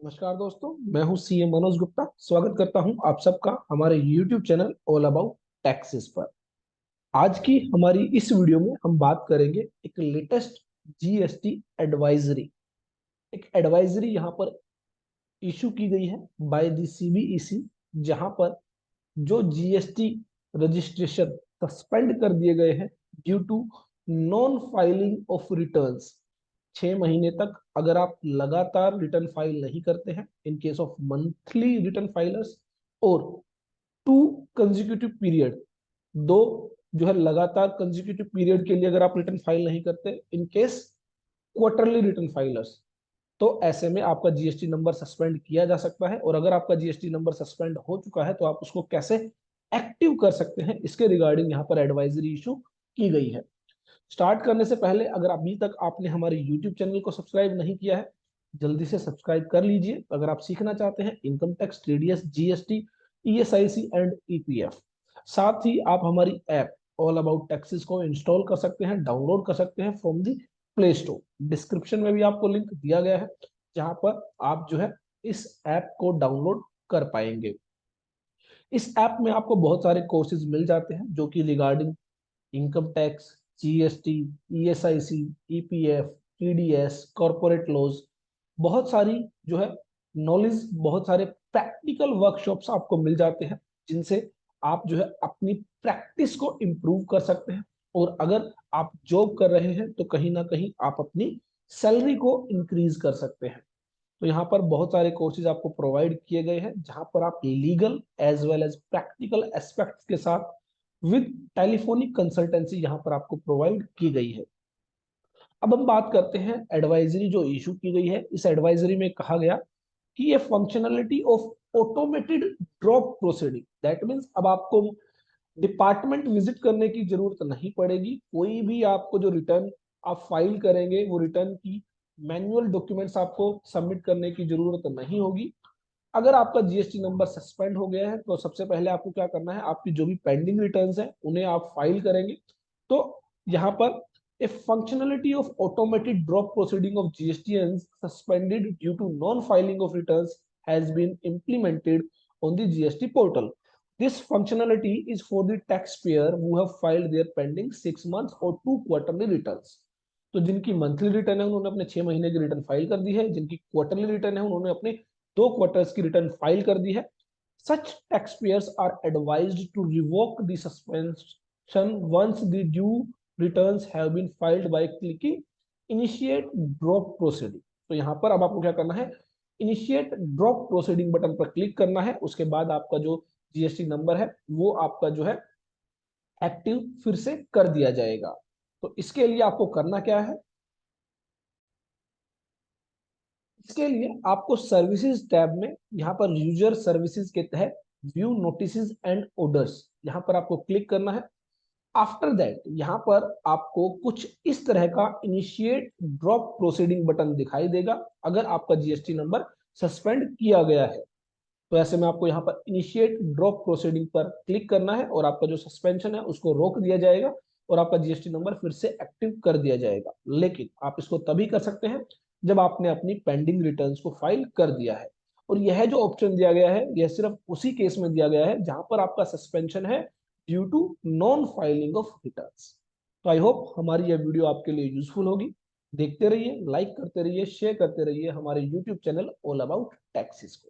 नमस्कार दोस्तों, मैं हूं सीए मनोज गुप्ता। स्वागत करता हूं आप सबका हमारे YouTube channel all about taxes पर। आज की हमारी इस वीडियो में हम बात करेंगे एक लेटेस्ट जीएसटी एडवाइजरी। एक एडवाइजरी यहां पर इशू की गई है बाय द सीबीईसी, जहां पर जो जीएसटी रजिस्ट्रेशन सस्पेंड कर दिए गए हैं due to non filing of returns. 6 महीने तक अगर आप लगातार रिटर्न फाइल नहीं करते हैं in case of monthly return filers, और 2 कंजिक्यूटिव पीरियड, दो जो है लगातार कंजिक्यूटिव पीरियड के लिए अगर आप रिटर्न फाइल नहीं करते in case quarterly return filers, तो ऐसे में आपका जीएसटी नंबर सस्पेंड किया जा सकता है। और अगर आपका जीएसटी नंबर सस्पेंड हो चुका है तो आप उसको कैसे एक्टिव कर सकते हैं, इसके रिगार्डिंग यहाँ पर एडवाइजरी इशू की गई है। स्टार्ट करने से पहले अगर अभी तक आपने हमारे यूट्यूब चैनल को सब्सक्राइब नहीं किया है, जल्दी से सब्सक्राइब कर लीजिए। अगर आप सीखना चाहते हैं income tax, TDS, GST, ESIC and EPF, साथ ही आप हमारी ऐप ऑल अबाउट टैक्सेस को इंस्टॉल कर सकते हैं, डाउनलोड कर सकते हैं from the play store. Description में भी आपको लिंक दिया गया है जहां पर आप जो है इस ऐप को डाउनलोड कर पाएंगे। इस ऐप में आपको बहुत सारे कोर्सेज मिल जाते हैं जो कि regarding income tax, GST, ESIC, EPF, TDS, corporate laws, बहुत सारी जो है नॉलेज, बहुत सारे प्रैक्टिकल वर्कशॉप्स आपको मिल जाते हैं जिनसे आप जो है अपनी प्रैक्टिस को इम्प्रूव कर सकते हैं। और अगर आप जॉब कर रहे हैं तो कहीं ना कहीं आप अपनी सैलरी को इंक्रीज कर सकते हैं। तो यहाँ पर बहुत सारे कोर्सेज आपको प्रोवाइड किए गए हैं जहां पर आप legal as well as practical aspects के साथ विद टेलीफोनिक कंसल्टेंसी यहाँ पर आपको प्रोवाइड की गई है। अब हम बात करते हैं एडवाइजरी जो इशू की गई है। इस एडवाइजरी में कहा गया कि ये functionality of automated drop proceeding, that means अब आपको डिपार्टमेंट विजिट करने की जरूरत नहीं पड़ेगी। कोई भी आपको जो रिटर्न आप फाइल करेंगे वो रिटर्न की मैनुअल डॉक्यूमेंट्स आपको सबमिट करने की जरूरत नहीं होगी। अगर आपका जीएसटी नंबर सस्पेंड हो गया है तो सबसे पहले आपको क्या करना है, आपकी जो भी पेंडिंग रिटर्न्स हैं उन्हें आप फाइल करेंगे। तो यहाँ पर a functionality of automated drop proceeding of GSTINs suspended due to non filing of returns has been implemented on the GST portal. This functionality is for the taxpayer who have filed their pending 6 months or 2 quarterly returns. तो जिनकी monthly return है उन्होंने अपने 6 महीने की return file कर दी है, जिनकी क्वार्टरली रिटर्न है उन्होंने अपने 2 क्वार्टर्स की रिटर्न फाइल कर दी है। Such taxpayers are advised to revoke the suspension once the due returns have been filed by clicking initiate drop proceeding। तो यहाँ पर अब आपको क्या करना है, इनिशिएट ड्रॉप प्रोसीडिंग बटन पर क्लिक करना है। उसके बाद आपका जो जीएसटी नंबर है वो आपका जो है एक्टिव फिर से कर दिया जाएगा। तो इसके लिए आपको करना क्या है, इसके लिए आपको सर्विसेज टैब में यहाँ पर यूजर सर्विसेज के तहत व्यू नोटिस एंड ऑर्डर्स, यहाँ पर आपको क्लिक करना है। आफ्टर दैट यहाँ पर आपको कुछ इस तरह का इनिशिएट ड्रॉप प्रोसीडिंग बटन दिखाई देगा अगर आपका जीएसटी नंबर सस्पेंड किया गया है। तो ऐसे में आपको यहाँ पर इनिशिएट ड्रॉप प्रोसीडिंग पर क्लिक करना है और आपका जो सस्पेंशन है उसको रोक दिया जाएगा और आपका जीएसटी नंबर फिर से एक्टिव कर दिया जाएगा। लेकिन आप इसको तभी कर सकते हैं जब आपने अपनी पेंडिंग रिटर्न्स को फाइल कर दिया है। और यह जो ऑप्शन दिया गया है यह सिर्फ उसी केस में दिया गया है जहां पर आपका सस्पेंशन है due to non filing of returns. तो आई होप हमारी यह वीडियो आपके लिए यूजफुल होगी। देखते रहिए, लाइक करते रहिए, शेयर करते रहिए हमारे YouTube channel all about taxes को।